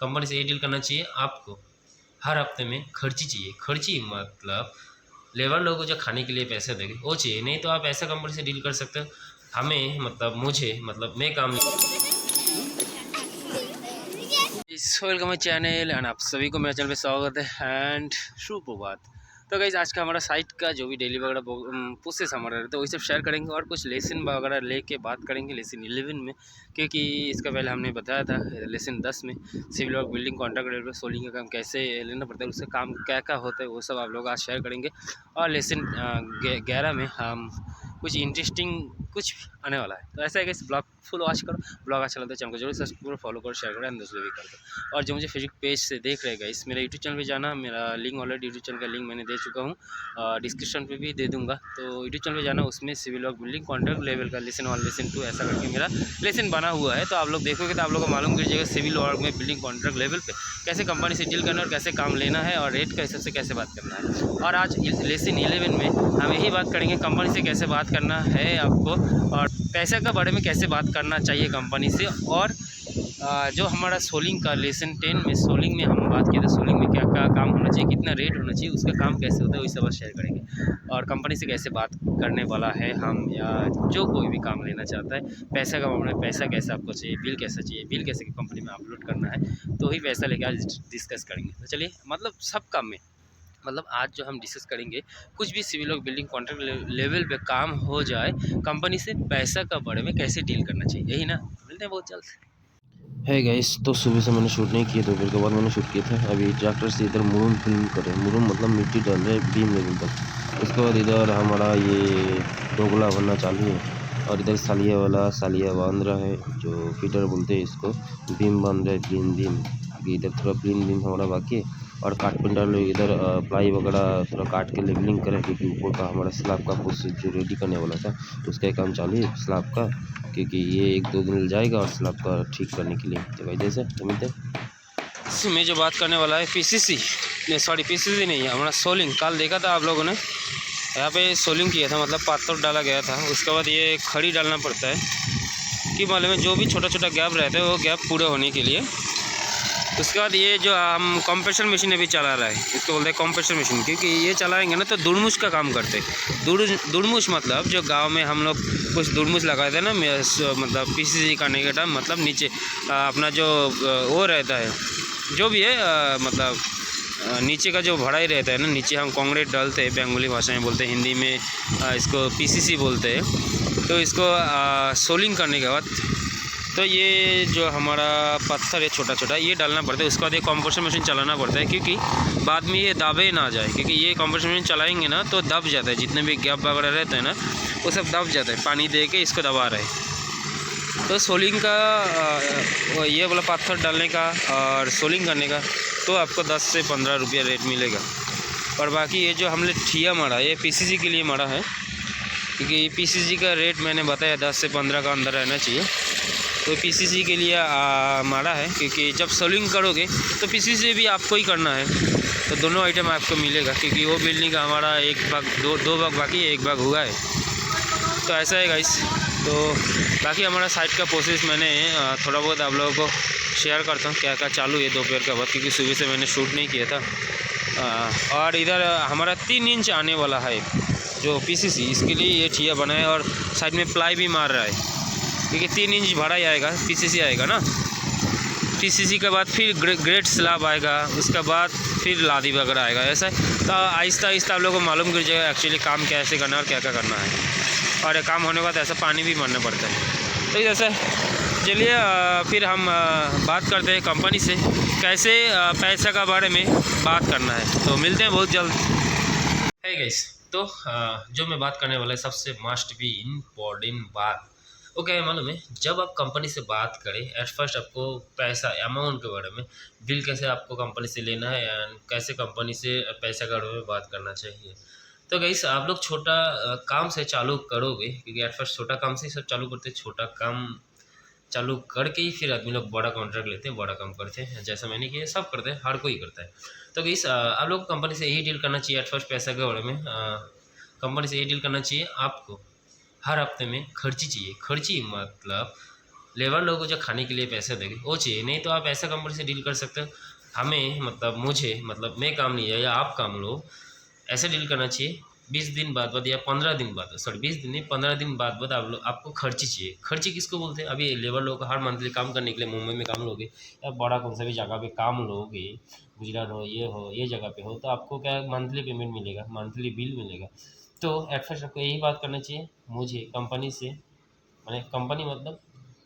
Company से ये deal करना चाहिए आपको, हर हफ्ते में खर्ची चाहिए। खर्ची मतलब लेबर लोगों को जो खाने के लिए पैसे देंगे वो चाहिए, नहीं तो आप ऐसा कंपनी से डील कर सकते हो। हमें मतलब मुझे मतलब मैं काम नहीं। वेलकम माई चैनल एंड आप सभी को मेरे चैनल पे स्वागत है एंड सुप्रभात। तो गाइस आज का हमारा साइट का जो भी डेली वगैरह प्रोसेस हमारा रहता है वही सब शेयर करेंगे और कुछ लेसन वगैरह लेके बात करेंगे लेसन 11 में, क्योंकि इसका पहले हमने बताया था लेसन 10 में civil work building contract railway soling का काम कैसे लेना पड़ता है, उसका काम क्या क्या होता है वो सब आप लोग आज शेयर करेंगे। और लेसन 11 में हम कुछ इंटरेस्टिंग कुछ आने वाला है। तो ऐसा है कि इस ब्लॉग फुल वॉच करो, ब्लॉग अच्छा लगता है चैनल को जरूर सब्सक्राइब फॉलो करो शेयर करो एंड दूसरे भी कर दो। और जो मुझे फेसबुक पेज से देख रहेगा इस मेरा यूट्यूब चैनल पे जाना, मेरा लिंक ऑलरेडी यूट्यूब चैनल का लिंक मैंने दे चुका हूँ, डिस्क्रिप्शन पे भी दे दूँगा। तो यूट्यूब चैनल पे जाना, उसमें civil work building contract level का लेसन 1 लेसन 2 ऐसा करके मेरा लेसन बना हुआ है। तो आप लोग देखोगे तो आप लोग को मालूम गिर जाएगा सिविल वर्क में बिल्डिंग कॉन्ट्रैक्ट लेवल पे कैसे कंपनी से डील करना और कैसे काम लेना है और रेट के हिसाब से कैसे बात करना है। और आज लेसन 11 में हम यही बात करेंगे कंपनी से कैसे बात करना है आपको, और पैसे का बारे में कैसे बात करना चाहिए कंपनी से, और जो हमारा सोलिंग का लेसन 10 में सोलिंग में हम बात किए थे सोलिंग में क्या क्या काम होना चाहिए, कितना रेट होना चाहिए, उसका काम कैसे होता है वही सब शेयर करेंगे। और कंपनी से कैसे बात करने वाला है हम, या जो कोई भी काम लेना चाहता है पैसा का मामला है, पैसा कैसा आपको चाहिए, बिल कैसा चाहिए, बिल कैसे कंपनी में अपलोड करना है, तो वही पैसा लेके आज डिस्कस करेंगे। तो चलिए मतलब सब काम में मतलब आज जो हम डिस्कस करेंगे कुछ भी civil work building contract level पे काम हो जाए कंपनी से पैसा का बारे में कैसे डील करना चाहिए, यही ना। मिलते हैं बहुत जल्द। है गाइस, तो सुबह से मैंने शूट नहीं किया, दोपहर के बाद मैंने शूट किया था। अभी ट्रैक्टर से इधर मुरुम फिल्म करे, मुरुम मतलब मिट्टी डाल रहे बीम लेवल तक। उसके बाद इधर हमारा ये दोगला बनना चालू है और इधर सालिया बांध रहा है, जो फीटर बोलते हैं इसको। बीम बांध रहा है ग्रीन बीम, इधर थोड़ा ग्रीन बीम हमारा बाकी है। और कारपेंटर लोग इधर प्लाई वगैरह थोड़ा काट के लेवलिंग करे, क्योंकि ऊपर का हमारा स्लैब का कुछ जो रेडी करने वाला था उसका काम चालू है स्लैब का, क्योंकि ये 1-2 दिन जाएगा और स्लैब का ठीक करने के लिए। तो भाई जैसे मिलते हैं। मैं जो बात करने वाला है पीसीसी नहीं, सॉरी पीसीसी नहीं है, हमारा सोलिंग। कल देखा था आप लोगों ने यहाँ पे सोलिंग किया था, मतलब पाथर डाला गया था। उसके बाद ये खड़ी डालना पड़ता है कि मालूम है जो भी छोटा छोटा गैप रहता है वो गैप पूरा होने के लिए। उसके बाद ये जो हम कंप्रेशर मशीन अभी चला रहा है, इसको बोलते हैं कंप्रेशर मशीन, क्योंकि ये चलाएंगे ना तो दुड़मुश का काम करते हैं। दुड़मुश मतलब जो गांव में हम लोग कुछ दुड़मुश लगाए थे ना, मतलब पीसीसी करने के टाइम, मतलब नीचे अपना जो वो रहता है जो भी है मतलब नीचे का जो भराई रहता है ना, नीचे हम कंक्रीट डालते हैं, बंगाली भाषा में बोलते हैं, हिंदी में इसको पीसीसी बोलते हैं। तो इसको सोलिंग करने के बाद तो ये जो हमारा पत्थर है छोटा छोटा ये डालना पड़ता है। उसके बाद ये कंप्रेसर मशीन चलाना पड़ता है, क्योंकि बाद में ये दबे ना जाए, क्योंकि ये कंप्रेसर मशीन चलाएंगे ना तो दब जाता है, जितने भी गैप वगैरह रहते हैं ना वो सब दब जाता है, पानी दे के इसको दबा रहे। तो सोलिंग का ये वाला पत्थर डालने का और सोलिंग करने का तो आपको 10 से 15 रुपया रेट मिलेगा। और बाकी ये जो हमने ठिया मारा ये पीसीसी के लिए मारा है, क्योंकि पीसीसी का रेट मैंने बताया 10 से 15 का अंदर रहना चाहिए। तो पीसीसी के लिए मारा है, क्योंकि जब सोलिंग करोगे तो पीसीसी भी आपको ही करना है, तो दोनों आइटम आपको मिलेगा, क्योंकि वो बिल्डिंग का हमारा एक भाग दो भाग बाकी है, एक भाग हुआ है। तो ऐसा है गाइस। तो बाकी हमारा साइट का प्रोसेस मैंने थोड़ा बहुत आप लोगों को शेयर करता हूँ क्या क्या चालू है दोपहर के बाद, क्योंकि सुबह से मैंने शूट नहीं किया था। और इधर हमारा 3 इंच आने वाला है जो पीसीसी, इसके लिए ये ठिया बना है और साइड में प्लाई भी मार रहा है, क्योंकि 3 इंच भाड़ा ही आएगा, पीसीसी आएगा ना। पीसीसी के बाद फिर ग्रेट स्लैब आएगा, उसके बाद फिर लादी वगैरह आएगा। ऐसा है तो आहिस्ता आहिस्ता आप लोगों को मालूम गिर जाएगा एक्चुअली काम कैसे करना है और क्या क्या करना है। और ये काम होने के बाद ऐसा पानी भी मारना पड़ता है। तो जैसे चलिए फिर हम बात करते हैं कंपनी से कैसे पैसा का बारे में बात करना है। तो मिलते हैं बहुत जल्द। है गाइस, तो जो मैं बात करने वाला है सबसे मस्ट बी इम्पोर्टेंट बात वो क्या है मालूम है, जब आप कंपनी से बात करें एट फर्स्ट आपको पैसा अमाउंट के बारे में, बिल कैसे आपको कंपनी से लेना है एंड कैसे कंपनी से पैसा के बारे में बात करना चाहिए। तो गाइस आप लोग छोटा काम से चालू करोगे, क्योंकि एट फर्स्ट छोटा काम से ही सब चालू करते हैं, छोटा काम चालू करके ही फिर आदमी लोग बड़ा कॉन्ट्रैक्ट लेते हैं, बड़ा काम करते हैं। जैसा मैंने किया सब करते हैं, हर कोई करता है। तो गाइस आप लोग कंपनी से यही डील करना चाहिए एट फर्स्ट पैसा के बारे में। कंपनी से यही डील करना चाहिए आपको, हर हफ्ते में खर्ची चाहिए। खर्ची मतलब लेबर लोगों को जो खाने के लिए पैसे देंगे वो चाहिए, नहीं तो आप ऐसा कंपनी से डील कर सकते हो। हमें मतलब मुझे मतलब मैं काम नहीं है या आप काम लो, ऐसे डील करना चाहिए 20 दिन बाद या 15 दिन बाद, सॉरी 20 दिन नहीं 15 दिन बाद आप लोग आपको खर्ची चाहिए। खर्ची किसको बोलते हैं? अभी लेबर लोग हर मंथली काम करने के लिए मुंबई में काम लोगे या बड़ा कौन सा भी जगह पे काम लोगे, गुजरात हो ये जगह पे हो, तो आपको क्या मंथली पेमेंट मिलेगा, मंथली बिल मिलेगा। तो एट फर्स्ट आपको यही बात करना चाहिए, मुझे कंपनी से मैंने कंपनी मतलब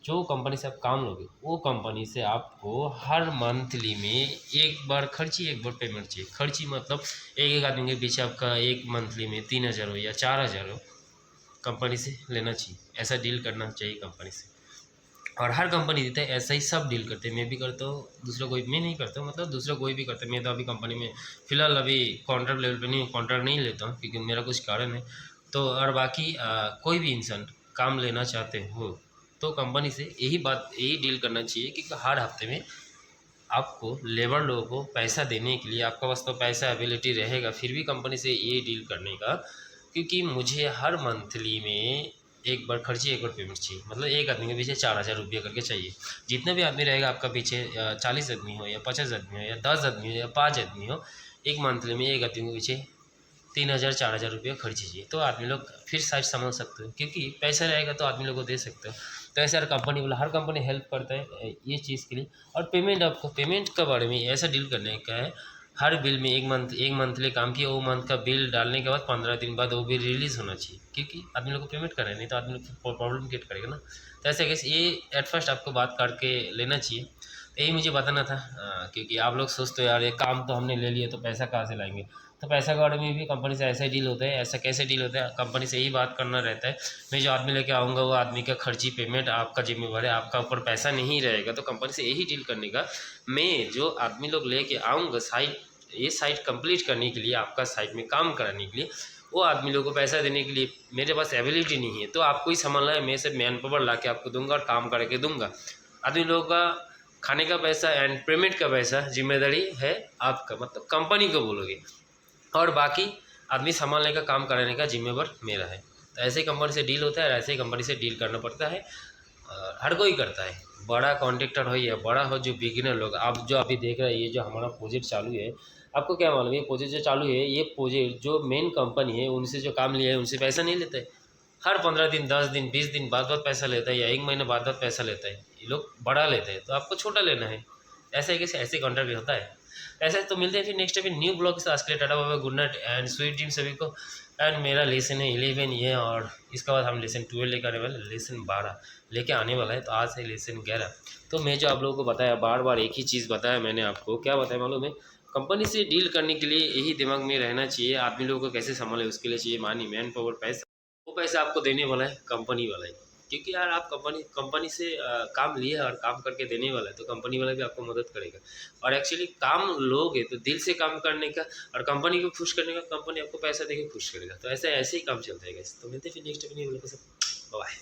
जो कंपनी से आप काम लोगे वो कंपनी से आपको हर मंथली में एक बार खर्ची एक बार पेमेंट चाहिए। खर्ची मतलब एक एक आदमी के पीछे आपका एक मंथली में 3,000 हो या 4,000 हो, कंपनी से लेना चाहिए। ऐसा डील करना चाहिए कंपनी से। और हर कंपनी देता है ऐसा ही, सब डील करते हैं। मैं भी करता हूँ, दूसरा कोई मैं नहीं करता हूँ, मतलब दूसरा कोई भी करता है। मैं तो अभी कंपनी में फ़िलहाल अभी कॉन्ट्रैक्ट लेवल पे नहीं, कॉन्ट्रैक्ट नहीं लेता हूँ क्योंकि मेरा कुछ कारण है। तो और बाकी कोई भी इंसान काम लेना चाहते हो तो कंपनी से यही डील करना चाहिए कि हर हफ्ते में आपको लेबर लोगों को पैसा देने के लिए आपका पास तो पैसा अवेलेबिलिटी रहेगा, फिर भी कंपनी से ये डील करने का, क्योंकि मुझे हर मंथली में एक बार खर्ची एक बार पेमेंट चाहिए। मतलब एक आदमी के पीछे 4,000 रुपये करके चाहिए। जितना भी आदमी रहेगा आपका पीछे, 40 आदमी हो या 50 आदमी हो या 10 आदमी हो या 5 आदमी हो, एक मंथली में एक आदमी के पीछे 3,000 4,000 रुपये खर्च कीजिए, तो आदमी लोग फिर साइड संभाल सकते हो, क्योंकि पैसा रहेगा तो आदमी लोग को दे सकते हो। तो ऐसे हर कंपनी हेल्प करता है ये चीज़ के लिए। और पेमेंट, आपको पेमेंट के बारे में ऐसा डील करने का है, हर बिल में एक मंथली काम किया वो मंथ का बिल डालने के बाद 15 दिन बाद वो बिल रिलीज़ होना चाहिए, क्योंकि आदमी लोग को पेमेंट करना है, नहीं तो आदमी लोग प्रॉब्लम क्रिएट करेगा ना। तो ऐसे कैसे ये एट फर्स्ट आपको बात करके लेना चाहिए। तो यही मुझे बताना था, क्योंकि आप लोग सोचते हो यार ये काम तो हमने ले लिया तो पैसा कहाँ से लाएंगे। तो पैसा के बारे में भी कंपनी से ऐसा ही डील होता है। ऐसा कैसे डील होता है? कंपनी से यही बात करना रहता है, मैं जो आदमी लेके आऊँगा वो आदमी का खर्ची पेमेंट आपका जिम्मेवार है, आपका ऊपर पैसा नहीं रहेगा। तो कंपनी से यही डील करने का, मैं जो आदमी लोग लेके आऊँगा ये साइट कंप्लीट करने के लिए, आपका साइट में काम कराने के लिए, वो आदमी लोगों को पैसा देने के लिए मेरे पास एबिलिटी नहीं है, तो आपको ही संभालना है। मैं सिर्फ मैन पावर ला के आपको दूंगा और काम करके दूंगा। आदमी लोगों का खाने का पैसा एंड पेमेंट का पैसा जिम्मेदारी है आपका, मतलब कंपनी को बोलोगे, और बाकी आदमी संभालने का काम कराने का जिम्मेवार मेरा है। तो ऐसे ही कंपनी से डील होता है और ऐसे ही कंपनी से डील करना पड़ता है। हर कोई करता है, बड़ा कॉन्ट्रैक्टर हो या बड़ा हो, जो बिगिनर लोग, आप जो अभी देख रहे हैं ये जो हमारा प्रोजेक्ट चालू है, आपको क्या मालूम ये प्रोजेक्ट जो चालू है, ये प्रोजेक्ट जो मेन कंपनी है उनसे जो काम लिया है उनसे पैसा नहीं लेता है। हर 15 दिन 10 दिन 20 दिन बाद पैसा लेता है, या एक महीने बाद पैसा लेता है। ये लोग बड़ा लेते हैं तो आपको छोटा लेना है। ऐसा है कैसे ऐसे कॉन्ट्रैक्ट होता है। ऐसा है, तो मिलते हैं फिर नेक्स्ट टाइम न्यू ब्लॉग से। आज के लिए tata bye bye, good night and sweet dream सभी को। एंड मेरा लेसन है 11 ये, और इसके बाद हम लेसन 12 लेकर आने वाले, लेसन 12 लेके आने वाला है। तो आज है लेसन 11। तो मैं जो आप लोगों को बताया, बार बार एक ही चीज़ बताया मैंने आपको, क्या बताया मालूम है? कंपनी से डील करने के लिए यही दिमाग में रहना चाहिए, आदमी लोगों को कैसे संभाले उसके लिए चाहिए मानी मैन पावर, पैसा। वो पैसा आपको देने वाला है कंपनी वाला ही, क्योंकि यार आप कंपनी से काम लिया और काम करके देने वाला है, तो कंपनी वाला भी आपको मदद करेगा। और एक्चुअली काम लोगे तो दिल से काम करने का, और कंपनी को खुश करने का, कंपनी आपको पैसा देके खुश करेगा। तो ऐसे ऐसे ही काम चलता है गाइस। तो मिलते हैं फिर नेक्स्ट वीडियो में, बाय।